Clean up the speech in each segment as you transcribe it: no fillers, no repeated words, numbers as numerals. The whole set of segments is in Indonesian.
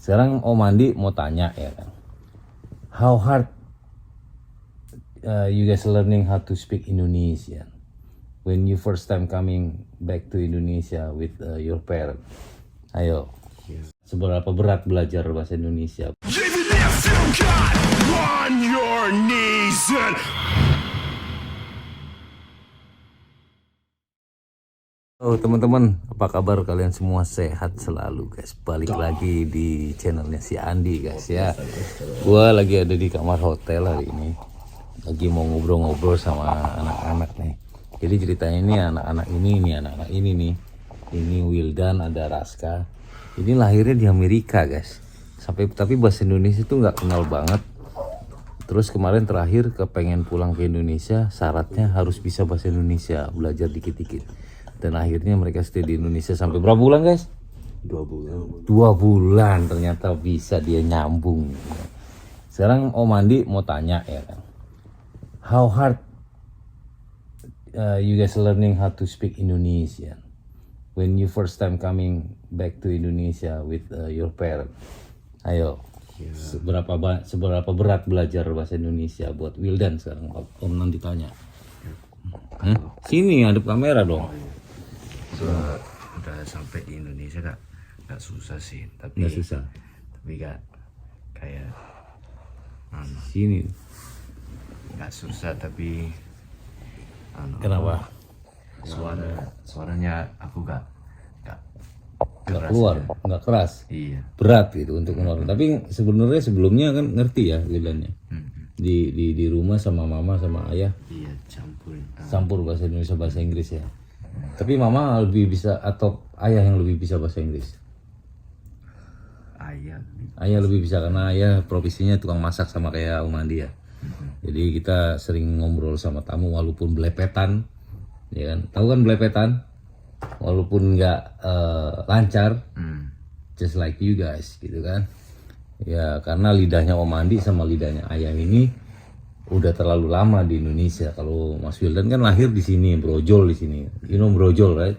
Sekarang Om Andi mau tanya ya kan, how hard you guys learning how to speak Indonesian when you first time coming back to Indonesia with your parents? Ayo, seberapa berat belajar bahasa Indonesia? Give it up to God on your knees and Halo teman-teman, apa kabar kalian semua? Sehat selalu guys. Balik lagi di channelnya si Andi guys ya. Gua lagi ada di kamar hotel hari ini. Lagi mau ngobrol-ngobrol sama anak-anak nih. Jadi ceritanya ini anak-anak ini nih. Ini Wildan, ada Raska. Ini lahirnya di Amerika guys. Tapi bahasa Indonesia tuh nggak kenal banget. Terus kemarin terakhir kepengen pulang ke Indonesia, syaratnya harus bisa bahasa Indonesia, belajar dikit-dikit. Dan akhirnya mereka stay di Indonesia sampai berapa bulan guys? 2 bulan. 2 bulan ternyata bisa dia nyambung. Sekarang Om Andi mau tanya ya kan, how hard you guys learning how to speak Indonesian when you first time coming back to Indonesia with your parents? Ayo, seberapa berat belajar bahasa Indonesia buat Wildan sekarang? Om nanti tanya. Sini hadap kamera dong. Udah sampai di Indonesia gak susah sih, tapi Nggak susah. tapi kayak Sini. gak susah tapi Kenapa? suaranya aku gak Nggak keras keluar, ya. nggak keras. Iya. Berat gitu untuk mengeluarkan. Tapi sebenarnya sebelumnya kan ngerti ya Wildannya. Di rumah sama mama sama ayah Iya, campur bahasa Indonesia bahasa Inggris ya. Tapi mama lebih bisa atau ayah yang lebih bisa bahasa Inggris? ayah. Ayah lebih bisa karena ayah profesinya tukang masak sama kayak Om Andi ya. Jadi kita sering ngobrol sama tamu walaupun belepetan, ya kan? Tahu kan belepetan? Walaupun nggak lancar, just like you guys gitu kan? Ya karena lidahnya Om Andi sama lidahnya ayah ini udah terlalu lama di Indonesia. Kalau Mas Wildan kan lahir di sini, brojol di sini. You know brojol, right?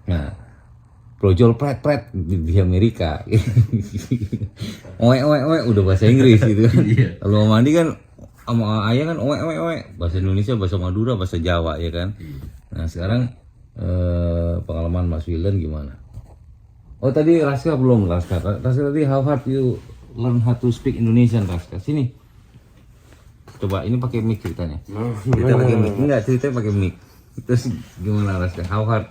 Nah, brojol pret di Amerika. Oe udah bahasa Inggris gitu kan. Kalau Om Andi kan sama ayah kan oe bahasa Indonesia, bahasa Madura, bahasa Jawa ya kan. Nah, sekarang pengalaman Mas Wildan gimana? Oh, tadi Raska belum. Raska tadi how hard you learn how to speak Indonesian, Raska? Sini. Coba ini pakai mic ceritanya. Kita pakai mic. Enggak, ceritanya pakai mic. Terus gimana Raska? How hard?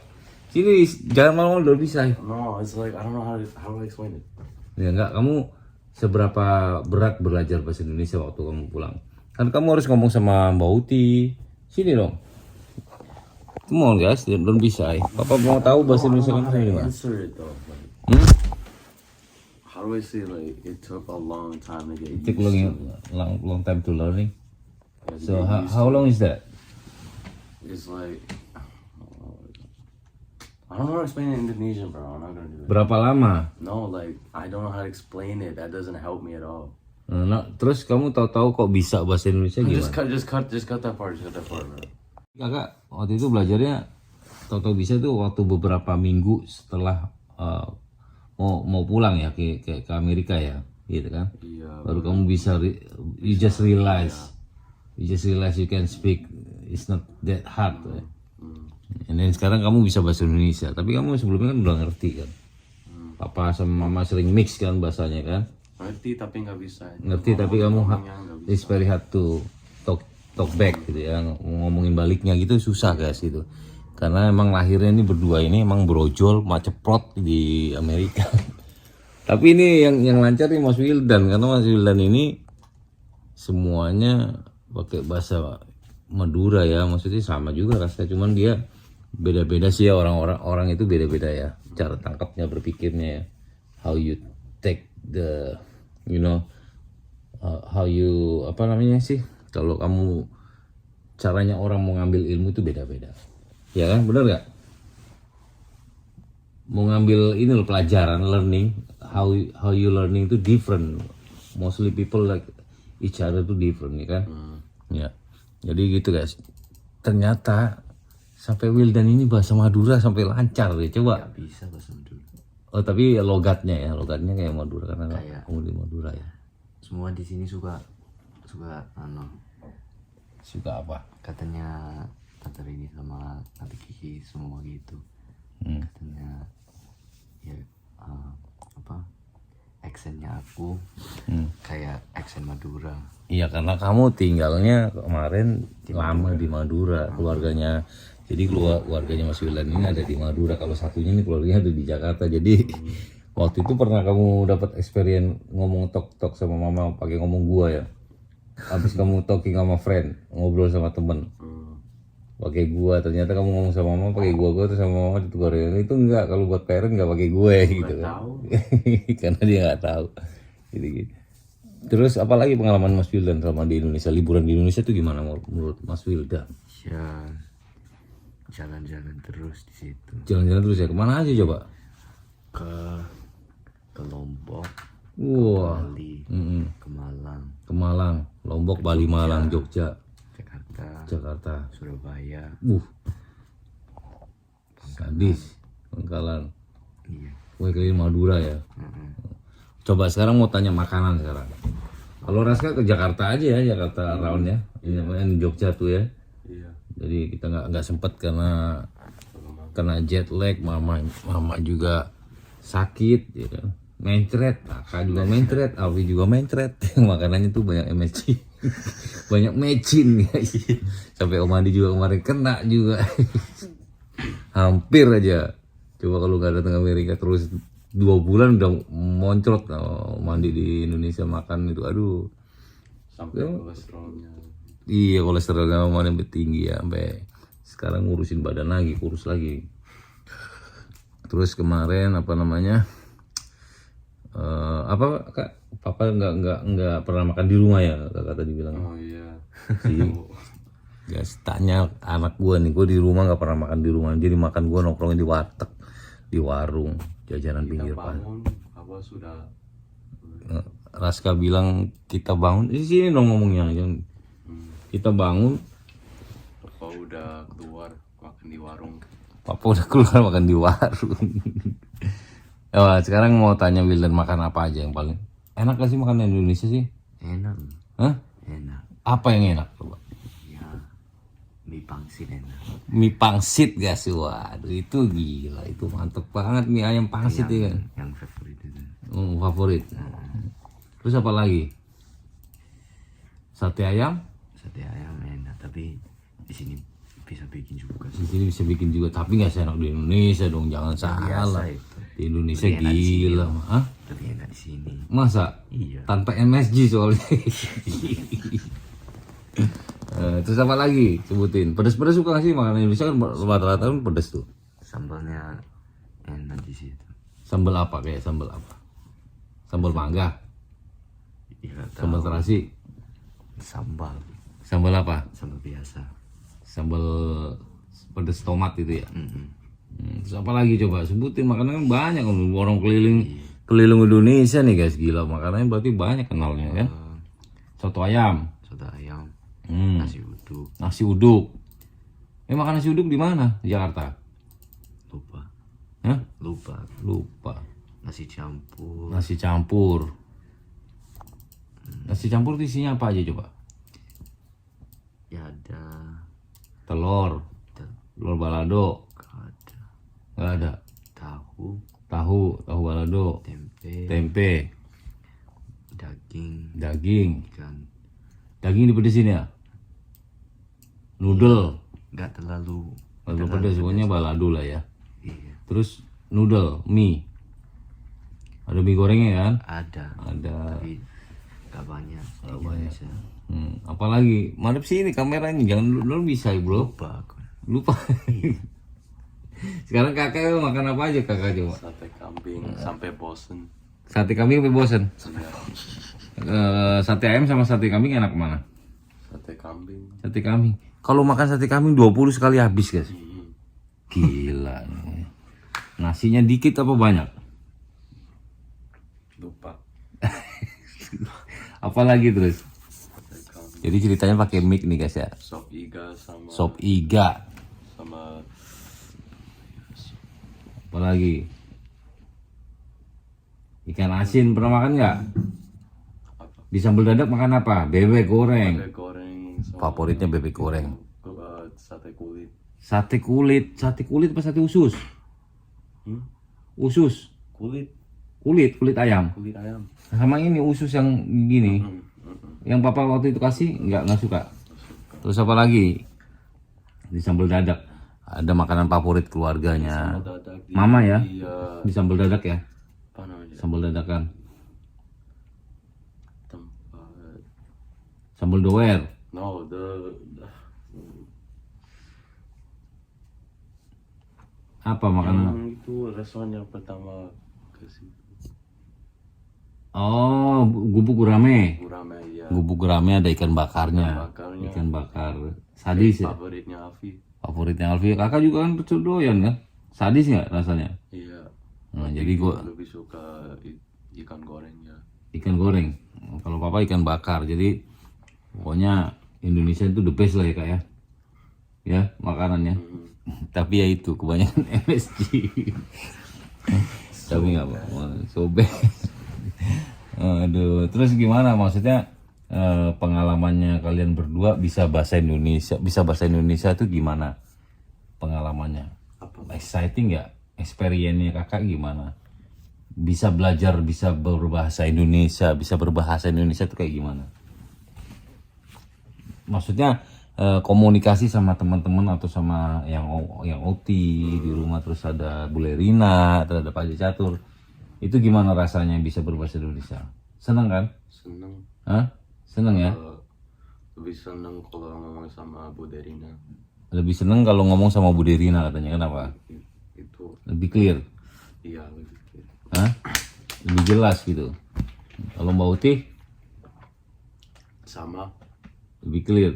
Sini jangan malu-malu, udah bisa. No, it's like I don't know how to explain it. Ya enggak, kamu seberapa berat belajar bahasa Indonesia waktu kamu pulang? Kan kamu harus ngomong sama Mbak Uti. Sini dong. Come on guys, belum bisa. Papa mau tahu bahasa Indonesia kamu gimana? Answer it though. How do I say it took a long time to get used Take long time to learning. Yeah, to So get used how to long is that? It's like I don't know how to explain it in Indonesian, bro. I'm not gonna do it. Berapa lama? No, like I don't know how to explain it. That doesn't help me at all. Nah, terus kamu tahu-tahu kok bisa bahasa Indonesia Just gimana? cut that part. Just cut that part, bro. Kakak waktu itu belajarnya tahu-tahu bisa tuh waktu beberapa minggu setelah mau pulang ya ke Amerika ya, gitu kan? Iya. Baru kamu bisa you just realize you can speak, it's not that hard. Ya. And then sekarang kamu bisa bahasa Indonesia, tapi kamu sebelumnya kan udah ngerti kan? Papa sama mama sering mix kan bahasanya kan? Ngerti tapi nggak bisa. Ngerti tapi kamu it's very hard to talk back gitu ya, ngomongin baliknya gitu susah guys gitu. Karena emang lahirnya ini berdua ini emang brojol maceprot di Amerika. Tapi ini yang lancar nih Mas Wildan, karena Mas Wildan ini semuanya pakai bahasa Madura ya, maksudnya sama juga rasanya, cuman dia beda-beda sih ya, orang itu beda-beda ya cara tangkapnya, berpikirnya ya. How you take the how you apa namanya sih, kalau kamu caranya orang mau ngambil ilmu itu beda-beda. Ya kan, benar gak? Mau ngambil ini loh, pelajaran, learning, how you learning itu different. Mostly people like each other itu different ya kan? Ya. Jadi gitu guys. Ternyata sampai Wildan ini bahasa Madura sampai lancar deh, coba. Bisa bahasa Madura. Oh tapi logatnya kayak Madura karena Kayak- kamu di Madura ya. Semua di sini suka Suka apa? katanya Tante Rini sama Tante Kiki semua gitu. Katanya ya apa aksennya aku kayak aksen Madura. Iya karena kamu tinggalnya kemarin lama di Madura keluarganya. Jadi keluarganya Mas Wildan ini ada di Madura. Kalau satunya ini keluarganya ada di Jakarta. Jadi waktu itu pernah kamu dapat experience ngomong tok sama mama pakai ngomong gua ya. Habis kamu talking sama friend, ngobrol sama temen pakai gua, ternyata kamu ngomong sama mama pakai gua terus sama mama ditegur itu enggak, kalau buat parent enggak pakai gue gitu kan. Karena dia nggak tahu gitu. Terus apalagi pengalaman Mas Wildan selama di Indonesia, liburan di Indonesia tuh gimana menurut Mas Wildan? Ya jalan-jalan terus di situ Jalan-jalan terus ya, kemana aja coba? ke Lombok, Wah, Bali, ke Malang, ke Malang, Lombok, Bali, Malang, Jogja, Jakarta, Surabaya. Sadis, Bangkalan. Iya. Wah, keliling Madura ya. Coba sekarang mau tanya makanan sekarang. Kalau Raska ke Jakarta aja ya, Jakarta round ya. Ini namanya Jogja tuh ya. Iya. Jadi kita nggak sempet karena kena jet lag, mama juga sakit, ya kan. Mencret, kakak juga mencret, Alfi juga mencret. Makanannya tuh banyak MSG, banyak mecin guys. Sampai Om Andi juga kemarin kena juga. Hampir aja. Coba kalau nggak datang Amerika terus 2 bulan udah moncrot. Om Andi di Indonesia makan itu, aduh. Sampai kolesterolnya. Iya, kolesterolnya Om Andi tinggi ya, sampai sekarang ngurusin badan lagi, kurus lagi. Terus kemarin apa namanya? Apa kak? Papa nggak pernah makan di rumah ya, kakak tadi bilang. Oh iya. Guys, tanya anak gue nih, gue di rumah nggak pernah makan di rumah, jadi makan gue nongkrongnya di warteg, di warung, jajanan pinggir pantai. Bangun, apa sudah Raska bilang kita bangun, di sini dong ngomongnya, jangan. Kita bangun, apa udah keluar makan di warung. Papa udah keluar makan di warung. Oh, sekarang mau tanya Wildan makan apa aja yang paling enak gak sih makanan Indonesia sih? Enak. Hah? Enak. Apa yang enak coba? Ya mie pangsit enak. Mie pangsit gak sih? Waduh itu gila, itu mantep banget mie ayam pangsit ya kan? Yang favorit itu. Favorit. Terus apa lagi? Sate ayam? Sate ayam enak, tapi di sini bisa bikin juga. Di sini bisa bikin juga, tapi nggak seenak di Indonesia dong, jangan salah. itu. Di Indonesia Lebih enak di sini. gila, Hah? Tapi enak di sini. Masa? Iya. Tanpa MSG soalnya. Terus apa lagi? Sebutin. Pedas-pedas suka nggak sih makanan Indonesia kan rata-rata kan pedas tuh. Sambalnya enak di situ. Sambal apa kayak sambal apa? Sambal mangga, Ya nggak tahu. sambal terasi, Sambal. sambal apa? Sambal biasa. Sambal pedas tomat itu ya. Terus apa lagi coba sebutin, makanan kan banyak kan, orang keliling Indonesia nih guys, gila makanannya berarti banyak kenalnya kan. Soto ayam, Soto ayam. Hmm. Nasi uduk. nasi uduk. Makan nasi uduk di mana? Di Jakarta? Lupa. Hah? Lupa. Lupa. Nasi campur. Nasi campur. Nasi campur itu isinya apa aja coba? Ya ada. Telur, telur balado, Ada. nggak ada. Tahu. Tahu balado, Tempe. tempe, Daging. daging. Ikan. Daging dipedesin ya? Noodle, Nggak terlalu. kalau pedes pokoknya balado lah ya. Iya. Terus noodle, mie. Ada mie gorengnya kan? Ada. Ada. Tapi nggak banyak. Di Indonesia. Apalagi madep sini kameranya, jangan lu bisa bro. Lupa aku. Lupa. Sekarang kakak makan apa aja kakak coba? Sate kambing sampai bosen. Sate kambing sampai bosen. Iya. Sate ayam sama sate kambing enak mana? Sate kambing. Sate kambing. Kalau makan sate kambing 20 sekali habis guys. Gila. Nasinya dikit apa banyak? Lupa. Apalagi terus? Sate kambing. Jadi ceritanya pakai mic nih guys ya. Sop iga sama Sop iga. sama Apalagi? Ikan asin pernah makan nggak? Di sambal dadak makan apa? Bebek goreng. Bebek goreng. sama Favoritnya bebek goreng. sate kulit. Sate kulit apa sate usus? Usus, Kulit kulit ayam. ayam. Sama ini usus yang gini. Yang papa waktu itu kasih nggak suka. Terus apa lagi? Di sambal dadak ada makanan favorit keluarganya. Dadak di, Mama ya? di, Di sambal dadak ya? apa namanya? Sambal dadakan. Tempat. Sambal doer. No, Apa makanan? itu restoran yang pertama ke situ. Oh, gubuk gurame. Gurame ya. Gubuk gurame ada ikan bakarnya. Bakarnya. Ikan bakar sadis ya. Favoritnya Afi. Favoritnya Alfi. Kakak juga kan doyan kan? Sadis nggak rasanya? Iya. Nah, jadi gua Lebih suka ikan goreng ya. ikan goreng. Kalau papa ikan bakar. Jadi pokoknya Indonesia itu the best lah ya kak ya. Ya makanannya. Tapi ya itu kebanyakan MSG. Tapi nggak apa-apa. Sobek. Aduh. Terus gimana maksudnya pengalamannya kalian berdua bisa bahasa Indonesia? Bisa bahasa Indonesia itu gimana pengalamannya? Exciting nggak? Experience-nya kakak gimana? Bisa belajar, bisa berbahasa Indonesia, bisa berbahasa Indonesia itu kayak gimana? Maksudnya komunikasi sama teman-teman atau sama yang OT di rumah, terus ada Bule Rina, terus ada Pak Haji Catur. Itu gimana rasanya bisa berbahasa Indonesia? Seneng kan? Seneng. Hah? Seneng ya? Lebih seneng kalau ngomong sama Bu Derina. Lebih seneng kalau ngomong sama Bu Derina katanya, kenapa? Itu Lebih clear? iya lebih clear. Hah? Lebih jelas gitu. Kalau Mbak Uti Sama. lebih clear.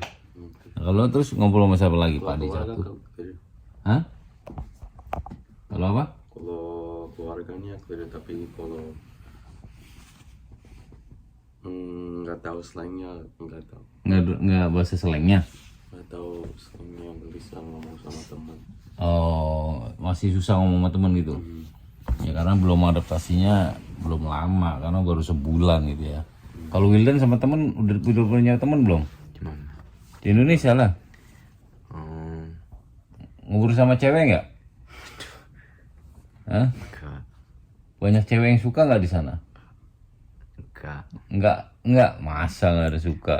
Nah, kalau terus ngobrol sama siapa lagi Pak Haji Keluarga Catur? clear. Hah? Kalau apa? Kalau keluarganya clear, tapi kalau nggak tahu slangnya, nggak tahu. Nggak bahasa selengnya. Nggak tahu slangnya, nggak bisa ngomong sama teman. Oh, masih susah ngomong sama teman gitu. Ya karena belum adaptasinya belum lama, karena baru sebulan gitu ya. Kalau Wildan sama temen udah punya temen belum? Gimana? Di Indonesia lah. Ngobrol sama cewek nggak? Hah? Enggak. Banyak cewek yang suka nggak di sana? Enggak. Enggak. Masa nggak ada suka?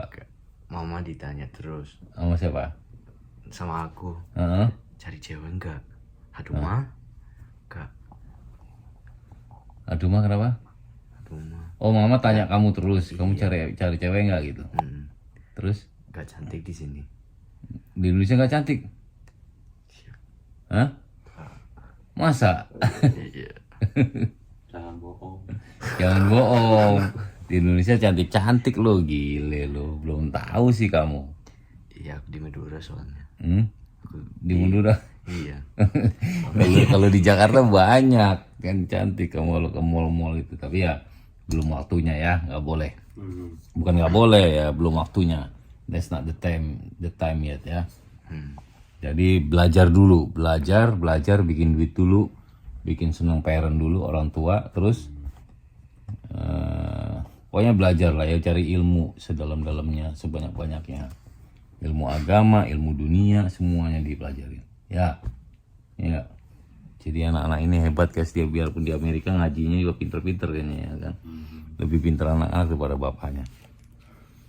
Mama ditanya terus Sama siapa? sama aku, Heeh. cari cewek enggak? Aduh mah. Enggak. Aduh mah kenapa? Aduh mah. Oh mama tanya kamu terus, kamu cari cewek nggak gitu? Terus Enggak cantik di sini. di Indonesia nggak cantik? Hah? Masa? Iya. Jangan bohong. Jangan bohong. Di Indonesia cantik-cantik lo, gile lo. Belum tahu sih kamu. Iya, aku di Madura soalnya. Di Madura. Iya. Kalau di Jakarta banyak kan cantik kamu kalau ke mall-mall itu. Tapi ya belum waktunya ya, nggak boleh. Bukan nggak boleh ya, belum waktunya. That's not the time yet ya. Jadi belajar dulu, belajar, bikin duit dulu, bikin senang parent dulu, orang tua, terus pokoknya belajar lah ya, cari ilmu sedalam-dalamnya, sebanyak-banyaknya. Ilmu agama, ilmu dunia, semuanya dipelajarin. Ya, ya. Jadi anak-anak ini hebat guys, dia biarpun di Amerika ngajinya juga pinter-pinter kayaknya ya kan. Lebih pinter anak-anak daripada bapaknya.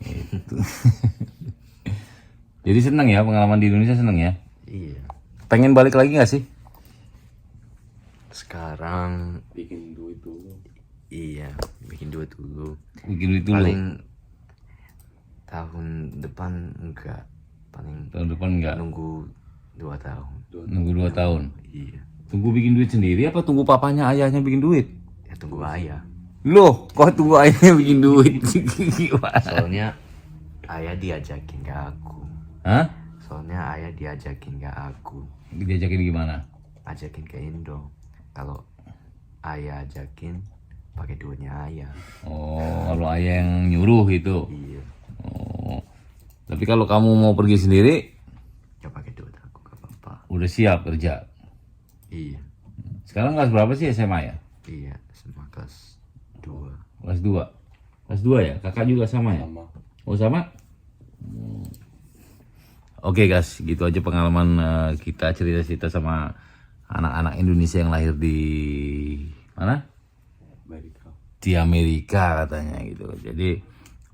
Gitu. Jadi seneng ya pengalaman di Indonesia, seneng ya. Iya. Pengen balik lagi nggak sih? Sekarang Bikin duit dulu. iya, bikin duit dulu. Bikin duit dulu. Paling tahun depan enggak. Paling Tahun depan enggak. nunggu 2 tahun. Nunggu 2 tahun. Iya. Tunggu bikin duit sendiri apa tunggu papanya ayahnya bikin duit? Ya tunggu ayah. Loh, kok tunggu ayahnya bikin duit? Gimana? Soalnya ayah diajakin ke aku. Hah? Soalnya ayah diajakin ke aku. Diajakin gimana? Ajakin ke Indo. Kalau ayah ajakin pakai duitnya ayah. Oh, kalau ayah yang nyuruh gitu. Iya. Oh. Tapi kalau kamu mau pergi sendiri, Ya pakai duit aku gak apa-apa. udah siap kerja. Iya. Sekarang kelas berapa sih SMA ya? Iya, sama kelas Kelas 2. Kelas 2 ya? Kakak juga sama ya? Sama. Oh sama? Oke guys, gitu aja pengalaman kita cerita-cerita sama anak-anak Indonesia yang lahir di mana? Amerika. Di Amerika katanya gitu. Jadi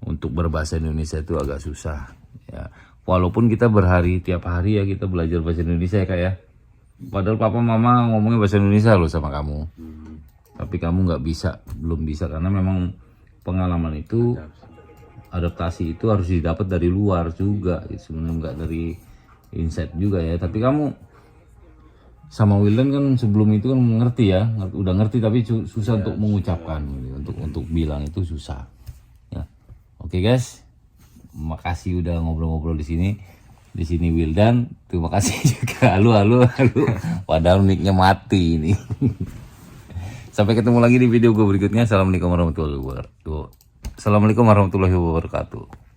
untuk berbahasa Indonesia itu agak susah ya. Walaupun kita tiap hari ya kita belajar bahasa Indonesia ya Kak ya. Padahal papa mama ngomongnya bahasa Indonesia loh sama kamu. Tapi kamu belum bisa karena memang pengalaman itu adaptasi itu harus didapat dari luar juga sebenarnya, nggak dari inside juga ya. Tapi kamu sama Wildan kan sebelum itu kan mengerti ya, udah ngerti tapi susah untuk mengucapkan gitu. Untuk bilang itu susah ya. Oke guys, makasih udah ngobrol-ngobrol di sini Wildan. Terima kasih juga. Halo padahal mic-nya mati ini. Sampai ketemu lagi di video gue berikutnya. Assalamualaikum warahmatullahi wabarakatuh.